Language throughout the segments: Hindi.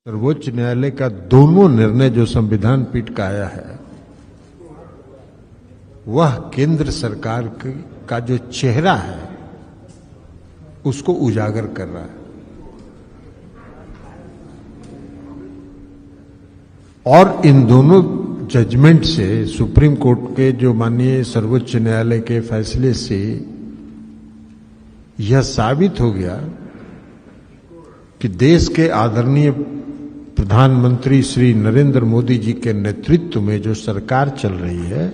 सर्वोच्च न्यायालय का दोनों निर्णय जो संविधान पीठ का आया है वह केंद्र सरकार का जो चेहरा है उसको उजागर कर रहा है। और इन दोनों जजमेंट से, सुप्रीम कोर्ट के जो माननीय सर्वोच्च न्यायालय के फैसले से यह साबित हो गया कि देश के आदरणीय प्रधानमंत्री श्री नरेंद्र मोदी जी के नेतृत्व में जो सरकार चल रही है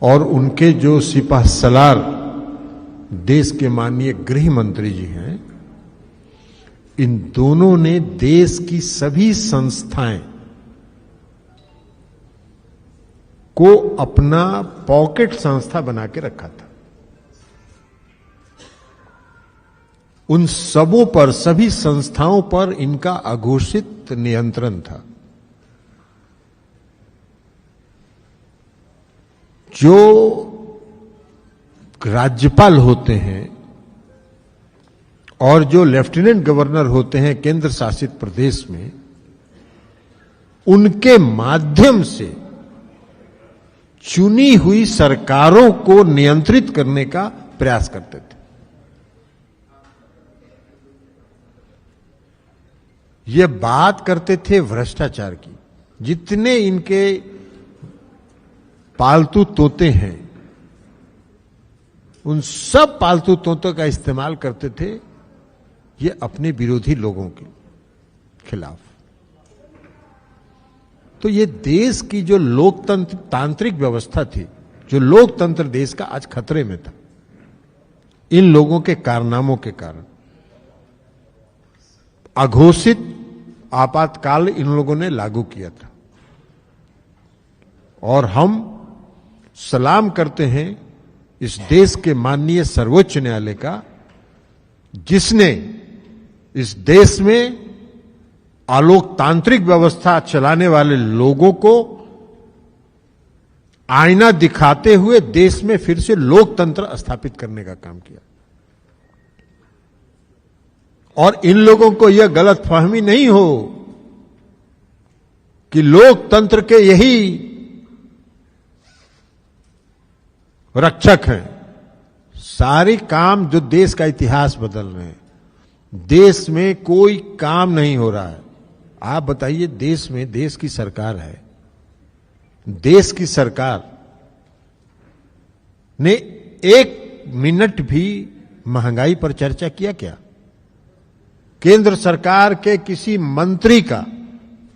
और उनके जो सिपह सलार देश के माननीय गृह मंत्री जी हैं, इन दोनों ने देश की सभी संस्थाएं को अपना पॉकेट संस्था बना के रखा था। उन सबों पर, सभी संस्थाओं पर इनका अघोषित नियंत्रण था। जो राज्यपाल होते हैं और जो लेफ्टिनेंट गवर्नर होते हैं केंद्र शासित प्रदेश में, उनके माध्यम से चुनी हुई सरकारों को नियंत्रित करने का प्रयास करते थे। ये बात करते थे भ्रष्टाचार की। जितने इनके पालतू तोते हैं उन सब पालतू तोतों का इस्तेमाल करते थे ये अपने विरोधी लोगों के खिलाफ। तो ये देश की जो लोकतंत्र तांत्रिक व्यवस्था थी, जो लोकतंत्र देश का, आज खतरे में था इन लोगों के कारनामों के कारण। अघोषित आपातकाल इन लोगों ने लागू किया था और हम सलाम करते हैं इस देश के माननीय सर्वोच्च न्यायालय का, जिसने इस देश में अलोकतांत्रिक व्यवस्था चलाने वाले लोगों को आईना दिखाते हुए देश में फिर से लोकतंत्र स्थापित करने का काम किया। और इन लोगों को यह गलतफहमी नहीं हो कि लोकतंत्र के यही रक्षक हैं। सारे काम जो देश का इतिहास बदल रहे हैं, देश में कोई काम नहीं हो रहा है। आप बताइए, देश में, देश की सरकार है, देश की सरकार ने एक मिनट भी महंगाई पर चर्चा किया क्या? केंद्र सरकार के किसी मंत्री का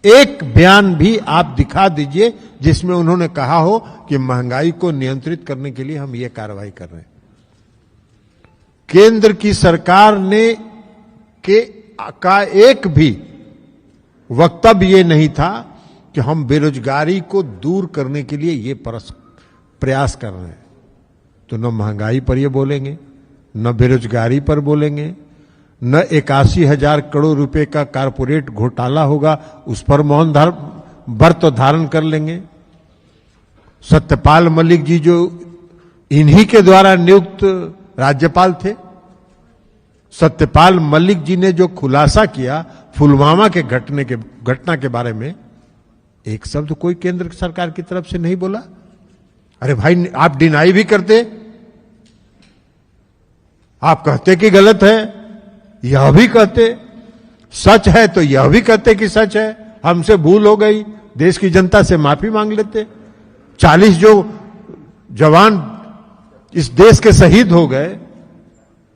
एक बयान भी आप दिखा दीजिए जिसमें उन्होंने कहा हो कि महंगाई को नियंत्रित करने के लिए हम ये कार्रवाई कर रहे हैं। केंद्र की सरकार ने का एक भी वक्तव्य ये नहीं था कि हम बेरोजगारी को दूर करने के लिए ये प्रयास कर रहे हैं। तो न महंगाई पर ये बोलेंगे, न बेरोजगारी पर बोलेंगे, न 81,000 करोड़ रुपए का कारपोरेट घोटाला होगा उस पर मौन व्रत धारण कर लेंगे। सत्यपाल मलिक जी जो इन्हीं के द्वारा नियुक्त राज्यपाल थे, सत्यपाल मलिक जी ने जो खुलासा किया पुलवामा के घटना के बारे में, एक शब्द कोई केंद्र सरकार की तरफ से नहीं बोला। अरे भाई, आप डिनाई भी करते, आप कहते कि गलत है, यह भी कहते, सच है तो यह भी कहते कि सच है, हमसे भूल हो गई, देश की जनता से माफी मांग लेते। 40 जो जवान इस देश के शहीद हो गए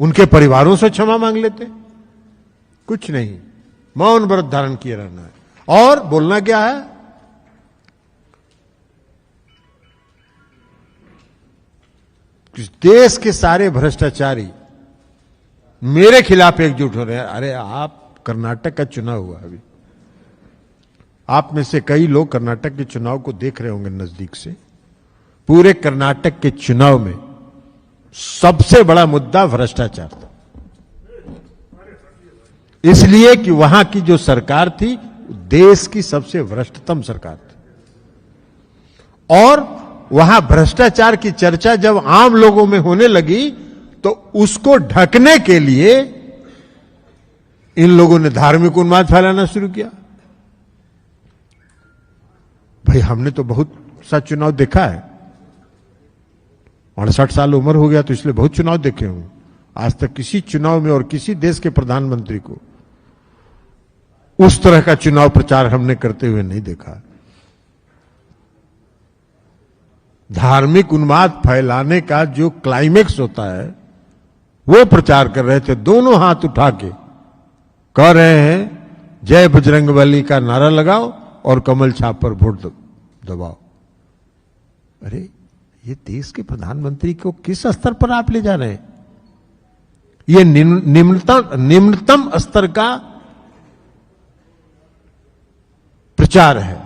उनके परिवारों से क्षमा मांग लेते। कुछ नहीं, मौन व्रत धारण किए रहना है। और बोलना क्या है? देश के सारे भ्रष्टाचारी मेरे खिलाफ एकजुट हो रहे हैं। अरे आप, कर्नाटक का चुनाव हुआ अभी, आप में से कई लोग कर्नाटक के चुनाव को देख रहे होंगे नजदीक से। पूरे कर्नाटक के चुनाव में सबसे बड़ा मुद्दा भ्रष्टाचार था, इसलिए कि वहां की जो सरकार थी देश की सबसे भ्रष्टतम सरकार थी। और वहां भ्रष्टाचार की चर्चा जब आम लोगों में होने लगी तो उसको ढकने के लिए इन लोगों ने धार्मिक उन्माद फैलाना शुरू किया। भाई हमने तो बहुत सा चुनाव देखा है, 68 साल उम्र हो गया तो इसलिए बहुत चुनाव देखे हूं। आज तक किसी चुनाव में और किसी देश के प्रधानमंत्री को उस तरह का चुनाव प्रचार हमने करते हुए नहीं देखा। धार्मिक उन्माद फैलाने का जो क्लाइमेक्स होता है वो प्रचार कर रहे थे, दोनों हाथ उठा के कह रहे हैं जय बजरंगबली का नारा लगाओ और कमल छाप पर वोट दबाओ। अरे ये देश के प्रधानमंत्री को किस स्तर पर आप ले जा रहे हैं? ये निम्नतम स्तर का प्रचार है।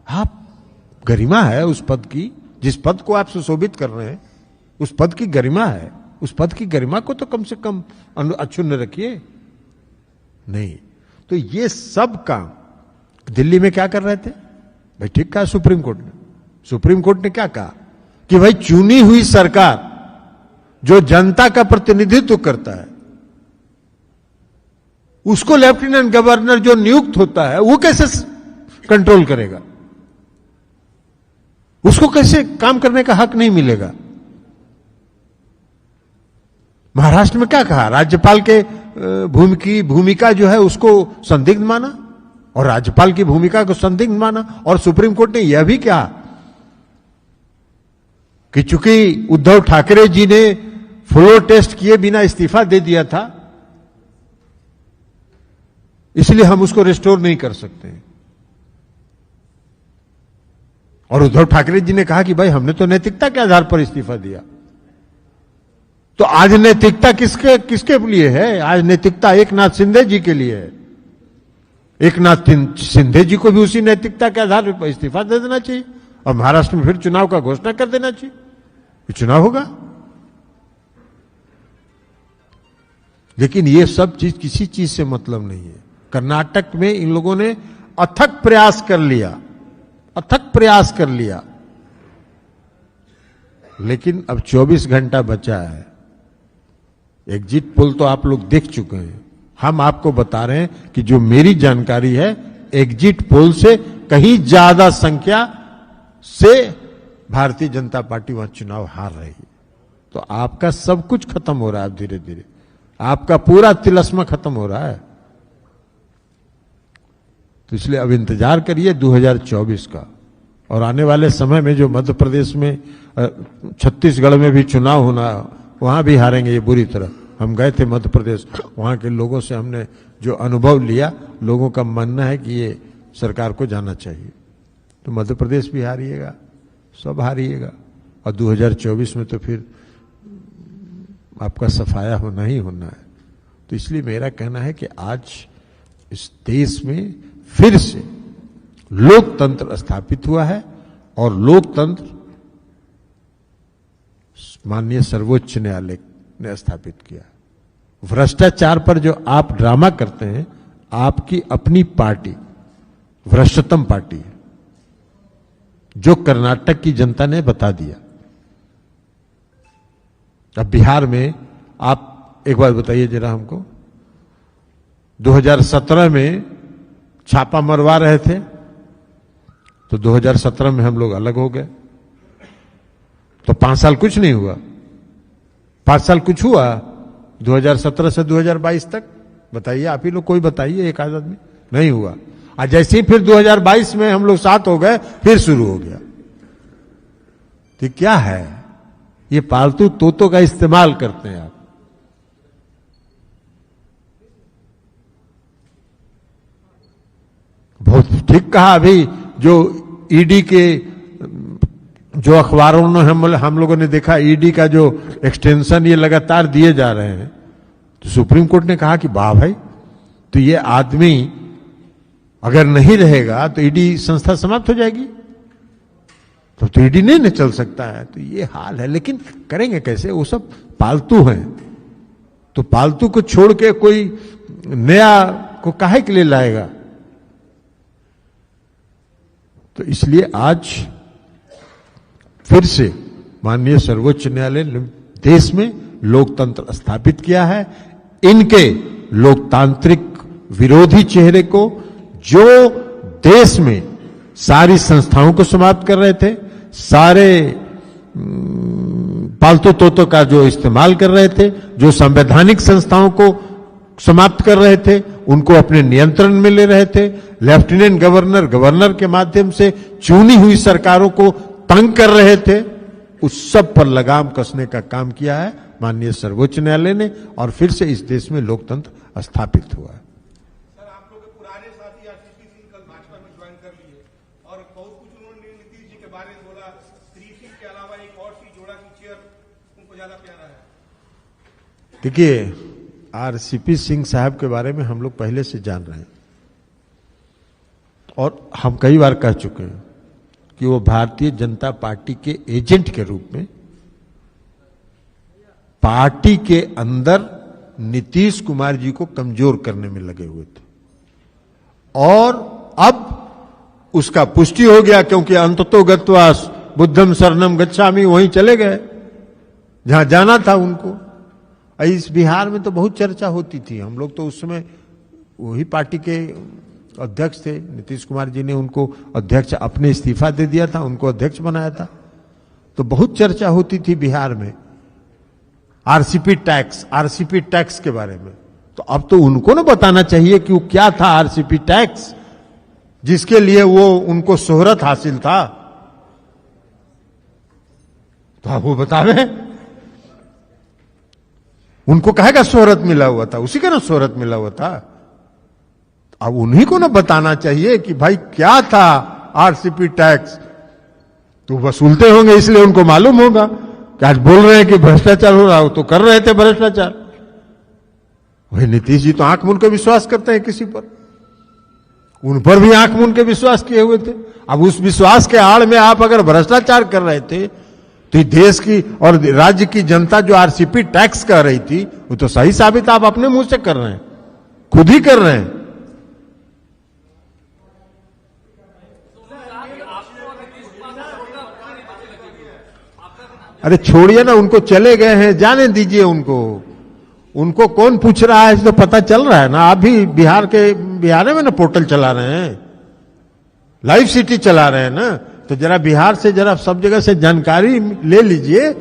आप गरिमा है उस पद की, जिस पद को आप सुशोभित कर रहे हैं उस पद की गरिमा है। उस पद की गरिमा को तो कम से कम अक्षुण्ण रखिए। नहीं तो ये सब काम दिल्ली में क्या कर रहे थे भाई? ठीक कहा सुप्रीम कोर्ट ने। सुप्रीम कोर्ट ने क्या कहा कि भाई चुनी हुई सरकार जो जनता का प्रतिनिधित्व करता है उसको लेफ्टिनेंट गवर्नर जो नियुक्त होता है वो कैसे कंट्रोल करेगा? उसको कैसे काम करने का हक नहीं मिलेगा? महाराष्ट्र में क्या कहा? राज्यपाल के भूमिका जो है उसको संदिग्ध माना और राज्यपाल की भूमिका को संदिग्ध माना। और सुप्रीम कोर्ट ने यह भी कहा कि चूंकि उद्धव ठाकरे जी ने फ्लोर टेस्ट किए बिना इस्तीफा दे दिया था इसलिए हम उसको रिस्टोर नहीं कर सकते। और उद्धव ठाकरे जी ने कहा कि भाई हमने तो नैतिकता के आधार पर इस्तीफा दिया। तो आज नैतिकता किसके लिए है? आज नैतिकता एकनाथ शिंदे जी के लिए है। एकनाथ शिंदे जी को भी उसी नैतिकता के आधार पर इस्तीफा दे देना चाहिए और महाराष्ट्र में फिर चुनाव का घोषणा कर देना चाहिए। चुनाव होगा। लेकिन ये सब चीज किसी चीज से मतलब नहीं है। कर्नाटक में इन लोगों ने अथक प्रयास कर लिया, लेकिन अब 24 घंटा बचा है। एग्जिट पोल तो आप लोग देख चुके हैं। हम आपको बता रहे हैं कि जो मेरी जानकारी है एग्जिट पोल से कहीं ज्यादा संख्या से भारतीय जनता पार्टी वहां चुनाव हार रही है। तो आपका सब कुछ खत्म हो रहा है। धीरे धीरे आपका पूरा तिलस्मा खत्म हो रहा है। तो इसलिए अब इंतजार करिए 2024 का। और आने वाले समय में जो मध्य प्रदेश में छत्तीसगढ़ में भी चुनाव होना, वहां भी हारेंगे ये बुरी तरह। हम गए थे मध्य प्रदेश, वहां के लोगों से हमने जो अनुभव लिया, लोगों का मानना है कि ये सरकार को जाना चाहिए। तो मध्य प्रदेश भी हारिएगा, सब हारिएगा। और 2024 में तो फिर आपका सफाया होना ही होना है। तो इसलिए मेरा कहना है कि आज इस देश में फिर से लोकतंत्र स्थापित हुआ है और लोकतंत्र माननीय सर्वोच्च न्यायालय ने स्थापित किया। भ्रष्टाचार पर जो आप ड्रामा करते हैं, आपकी अपनी पार्टी भ्रष्टतम पार्टी है, जो कर्नाटक की जनता ने बता दिया। अब बिहार में आप एक बात बताइए जरा हमको, 2017 में छापा मरवा रहे थे तो 2017 में हम लोग अलग हो गए। तो 5 साल कुछ नहीं हुआ। 5 साल कुछ हुआ 2017 से 2022 तक? बताइए आप ही लोग, कोई बताइए, एक आध आदमी। नहीं हुआ। और जैसे ही फिर 2022 में हम लोग साथ हो गए, फिर शुरू हो गया। तो क्या है? ये पालतू तोतों का इस्तेमाल करते हैं आप। बहुत ठीक कहा। अभी जो ईडी के जो अखबारों में हम लोगों ने देखा, ईडी का जो एक्सटेंशन ये लगातार दिए जा रहे हैं, तो सुप्रीम कोर्ट ने कहा कि वाह भाई, तो ये आदमी अगर नहीं रहेगा तो ईडी संस्था समाप्त हो जाएगी। तो ईडी नहीं चल सकता है। तो ये हाल है। लेकिन करेंगे कैसे? वो सब पालतू हैं। तो पालतू को छोड़ के कोई नया को काहे के लिए लाएगा? तो इसलिए आज फिर से माननीय सर्वोच्च न्यायालय ने देश में लोकतंत्र स्थापित किया है। इनके लोकतांत्रिक विरोधी चेहरे को, जो देश में सारी संस्थाओं को समाप्त कर रहे थे, सारे पालतू तोतों का जो इस्तेमाल कर रहे थे, जो संवैधानिक संस्थाओं को समाप्त कर रहे थे, उनको अपने नियंत्रण में ले रहे थे, लेफ्टिनेंट गवर्नर, गवर्नर के माध्यम से चुनी हुई सरकारों को तंग कर रहे थे, उस सब पर लगाम कसने का काम किया है माननीय सर्वोच्च न्यायालय ने, और फिर से इस देश में लोकतंत्र स्थापित हुआ है। सर, आप लोग के पुराने साथी आरसीपी सिंह कल भाजपा में ज्वाइन कर लिए और बहुत कुछ उन्होंने नीतीश जी के बारे में बोला। श्री सिंह के अलावा एक और सी जोड़ा की चेयर उनको ज्यादा प्यारा है। देखिए, आरसीपी सिंह साहब के बारे में हम लोग पहले से जान रहे हैं और हम कई बार कह चुके हैं कि वो भारतीय जनता पार्टी के एजेंट के रूप में पार्टी के अंदर नीतीश कुमार जी को कमजोर करने में लगे हुए थे, और अब उसका पुष्टि हो गया, क्योंकि अंततो गत्वा बुद्धम शरणम गच्छामि वहीं चले गए जहां जाना था उनको। इस बिहार में तो बहुत चर्चा होती थी, हम लोग तो उस समय वही पार्टी के अध्यक्ष थे, नीतीश कुमार जी ने उनको अध्यक्ष, अपने इस्तीफा दे दिया था, उनको अध्यक्ष बनाया था, तो बहुत चर्चा होती थी बिहार में आरसीपी टैक्स के बारे में। तो अब तो उनको ना बताना चाहिए कि वो क्या था आरसीपी टैक्स, जिसके लिए वो उनको शोहरत हासिल था, तो अब वो बतावे। उनको कहेगा शोहरत मिला हुआ था, उसी का ना शोहरत मिला हुआ था। अब उन्हीं को ना बताना चाहिए कि भाई क्या था आरसीपी टैक्स, तो वसूलते होंगे इसलिए उनको मालूम होगा कि आज बोल रहे हैं कि भ्रष्टाचार हो रहा हो, तो कर रहे थे भ्रष्टाचार। वही नीतीश जी तो आंख मूंद के विश्वास करते हैं किसी पर, उन पर भी आंख मूंद के विश्वास किए हुए थे। अब उस विश्वास के आड़ में आप अगर भ्रष्टाचार कर रहे थे, तो देश की और राज्य की जनता जो आरसीपी टैक्स कह रही थी, वो तो सही साबित आप अपने मुंह से कर रहे हैं, खुद ही कर रहे हैं। अरे छोड़िए ना, उनको चले गए हैं, जाने दीजिए उनको कौन पूछ रहा है, तो पता चल रहा है ना। आप भी बिहार में ना पोर्टल चला रहे हैं, लाइव सिटी चला रहे हैं ना, तो जरा बिहार से जरा सब जगह से जानकारी ले लीजिए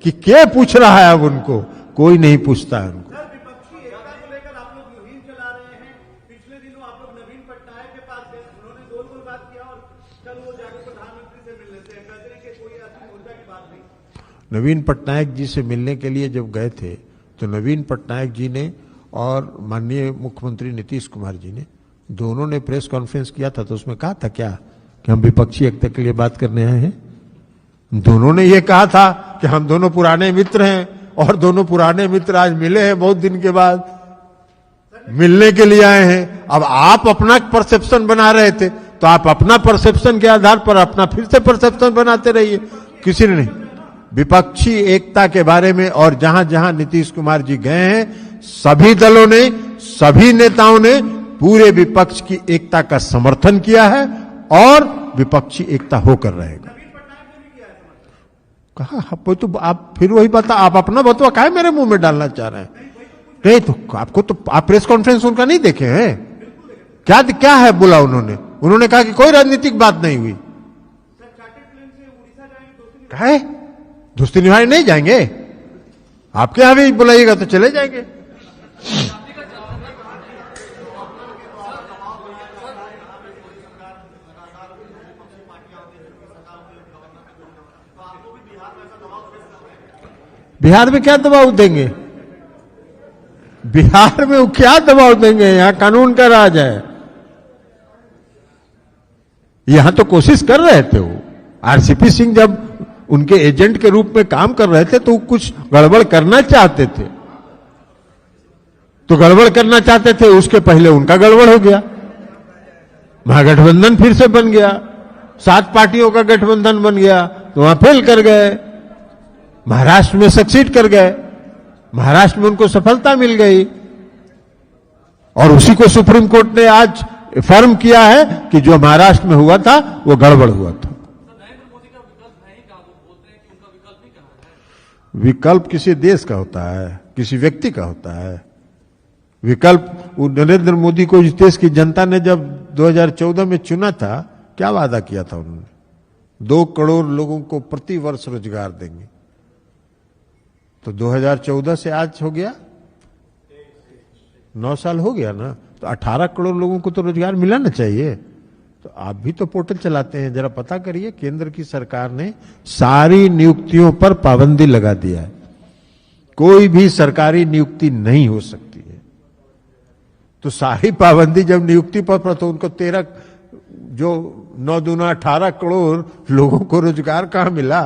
कि क्या पूछ रहा है। अब उनको कोई नहीं पूछता है उनको। विपक्षी एकता को लेकर आप लोग मुहिम चला रहे हैं। पिछले दिनों आप लोग नवीन पटनायक के पास गए, उन्होंने गोल बात किया और कल वो जाकर प्रधानमंत्री से मिलने से कहते हैं कि कोई ऐसी मुद्दा की बात नहीं। नवीन पटनायक जी से मिलने के लिए जब गए थे, तो नवीन पटनायक जी ने और माननीय मुख्यमंत्री नीतीश कुमार जी ने दोनों ने प्रेस कॉन्फ्रेंस किया था, तो उसमें कहा था क्या कि हम विपक्षी एकता के लिए बात करने आए हैं। दोनों ने यह कहा था कि हम दोनों पुराने मित्र हैं, और दोनों पुराने मित्र आज मिले हैं, बहुत दिन के बाद मिलने के लिए आए हैं। अब आप अपना परसेप्शन बना रहे थे, तो आप अपना परसेप्शन के आधार पर अपना फिर से परसेप्शन बनाते रहिए, किसी ने नहीं। विपक्षी एकता के बारे में और जहां जहां नीतीश कुमार जी गए हैं, सभी दलों ने, सभी नेताओं ने पूरे विपक्ष की एकता का समर्थन किया है और विपक्षी एकता होकर रहेगा। कहा तो आप फिर वही बता, आप अपना बतवा काहे मेरे मुंह में डालना चाह रहे हैं? नहीं तो आपको तो आप प्रेस कॉन्फ्रेंस उनका नहीं देखे हैं क्या है बोला उन्होंने कहा कि कोई राजनीतिक बात नहीं हुई। कहे दोस्ती निभाने नहीं जाएंगे, आपके यहां भी बुलाइएगा तो चले जाएंगे। बिहार में क्या दबाव देंगे? बिहार में वो क्या दबाव देंगे? यहां कानून का राज है। यहां तो कोशिश कर रहे थे वो, आरसीपी सिंह जब उनके एजेंट के रूप में काम कर रहे थे, तो कुछ गड़बड़ करना चाहते थे, तो गड़बड़ करना चाहते थे, उसके पहले उनका गड़बड़ हो गया, महागठबंधन फिर से बन गया, 7 पार्टियों का गठबंधन बन गया, तो वहां फेल कर गए। महाराष्ट्र में सक्सीड कर गए, महाराष्ट्र में उनको सफलता मिल गई, और उसी को सुप्रीम कोर्ट ने आज फर्म किया है कि जो महाराष्ट्र में हुआ था वो गड़बड़ हुआ था। विकल्प किसी देश का होता है, किसी व्यक्ति का होता है। विकल्प नरेंद्र मोदी को इस देश की जनता ने जब 2014 में चुना था, क्या वादा किया था उन्होंने? 2 करोड़ लोगों को प्रति वर्ष रोजगार देंगे। तो 2014 से आज हो गया 9 साल हो गया ना, तो 18 करोड़ लोगों को तो रोजगार मिला ना चाहिए। तो आप भी तो पोर्टल चलाते हैं, जरा पता करिए। केंद्र की सरकार ने सारी नियुक्तियों पर पाबंदी लगा दिया है, कोई भी सरकारी नियुक्ति नहीं हो सकती है। तो सारी पाबंदी जब नियुक्ति पर तो उनको 13 जो 9 दूना 18 करोड़ लोगों को रोजगार कहां मिला?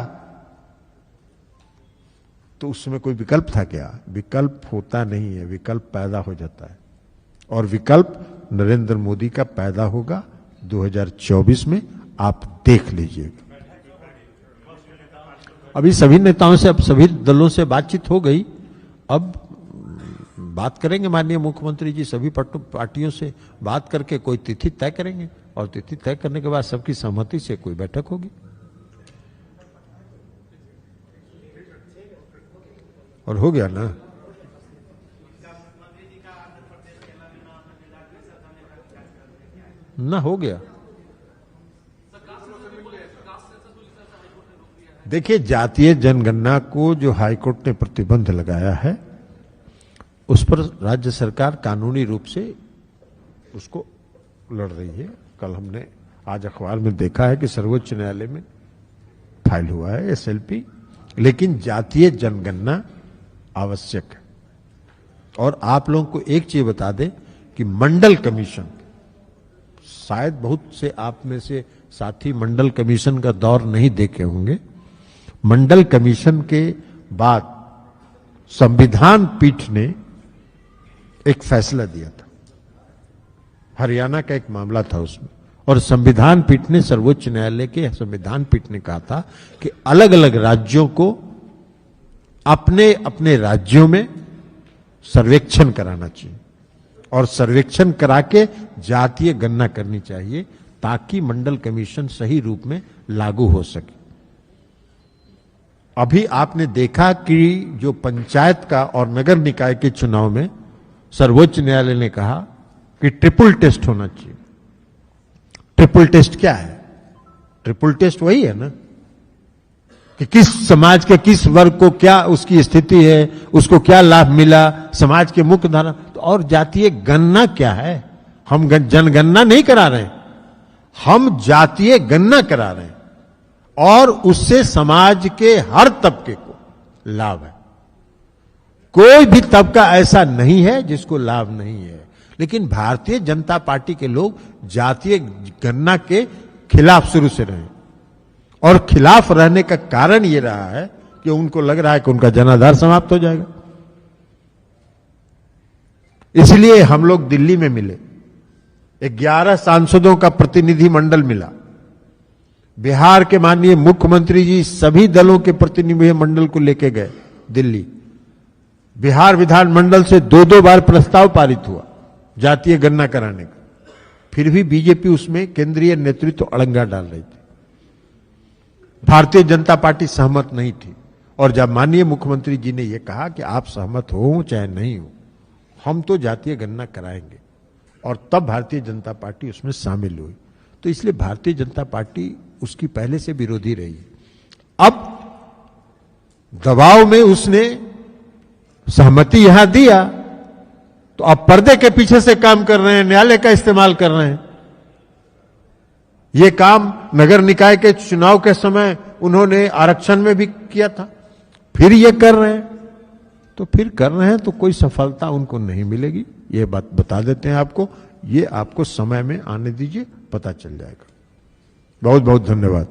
तो उसमें कोई विकल्प था क्या? विकल्प होता नहीं है, विकल्प पैदा हो जाता है। और विकल्प नरेंद्र मोदी का पैदा होगा 2024 में, आप देख लीजिएगा। अभी सभी नेताओं से, अब सभी दलों से बातचीत हो गई। अब बात करेंगे माननीय मुख्यमंत्री जी, सभी पार्टियों से बात करके कोई तिथि तय करेंगे, और तिथि तय करने के बाद सबकी सहमति से कोई बैठक होगी। और हो गया ना? ना हो गया। देखिए, जातीय जनगणना को जो हाईकोर्ट ने प्रतिबंध लगाया है, उस पर राज्य सरकार कानूनी रूप से उसको लड़ रही है। कल हमने आज अखबार में देखा है कि सर्वोच्च न्यायालय में फाइल हुआ है एसएलपी, लेकिन जातीय जनगणना आवश्यक है। और आप लोगों को एक चीज बता दें कि मंडल कमीशन, शायद बहुत से आप में से साथी मंडल कमीशन का दौर नहीं देखे होंगे। मंडल कमीशन के बाद संविधान पीठ ने एक फैसला दिया था, हरियाणा का एक मामला था उसमें, और संविधान पीठ ने, सर्वोच्च न्यायालय के संविधान पीठ ने कहा था कि अलग अलग राज्यों को अपने अपने राज्यों में सर्वेक्षण कराना चाहिए, और सर्वेक्षण करा के जातीय गणना करनी चाहिए, ताकि मंडल कमीशन सही रूप में लागू हो सके। अभी आपने देखा कि जो पंचायत का और नगर निकाय के चुनाव में सर्वोच्च न्यायालय ने कहा कि ट्रिपल टेस्ट होना चाहिए। ट्रिपल टेस्ट क्या है? ट्रिपल टेस्ट वही है ना कि किस समाज के किस वर्ग को क्या उसकी स्थिति है, उसको क्या लाभ मिला, समाज के मुख्य धारा। तो और जातीय गणना क्या है? हम जनगणना नहीं करा रहे, हम जातीय गणना करा रहे हैं, और उससे समाज के हर तबके को लाभ है। कोई भी तबका ऐसा नहीं है जिसको लाभ नहीं है। लेकिन भारतीय जनता पार्टी के लोग जातीय गणना के खिलाफ शुरू से रहे, और खिलाफ रहने का कारण यह रहा है कि उनको लग रहा है कि उनका जनाधार समाप्त हो जाएगा। इसलिए हम लोग दिल्ली में मिले, 11 सांसदों का प्रतिनिधि मंडल मिला, बिहार के माननीय मुख्यमंत्री जी सभी दलों के प्रतिनिधि मंडल को लेके गए दिल्ली। बिहार विधानमंडल से 2-2 बार प्रस्ताव पारित हुआ जातीय गणना कराने का, फिर भी बीजेपी उसमें केंद्रीय नेतृत्व अड़ंगा डाल रही थी। भारतीय जनता पार्टी सहमत नहीं थी, और जब माननीय मुख्यमंत्री जी ने यह कहा कि आप सहमत हो चाहे नहीं हो, हम तो जातीय गणना कराएंगे, और तब भारतीय जनता पार्टी उसमें शामिल हुई। तो इसलिए भारतीय जनता पार्टी उसकी पहले से विरोधी रही है। अब दबाव में उसने सहमति यहां दिया, तो अब पर्दे के पीछे से काम कर रहे हैं, न्यायालय का इस्तेमाल कर रहे हैं। यह काम नगर निकाय के चुनाव के समय उन्होंने आरक्षण में भी किया था, फिर ये कर रहे हैं। तो फिर कर रहे हैं तो कोई सफलता उनको नहीं मिलेगी, ये बात बता देते हैं आपको। ये आपको समय में आने दीजिए, पता चल जाएगा। बहुत बहुत धन्यवाद।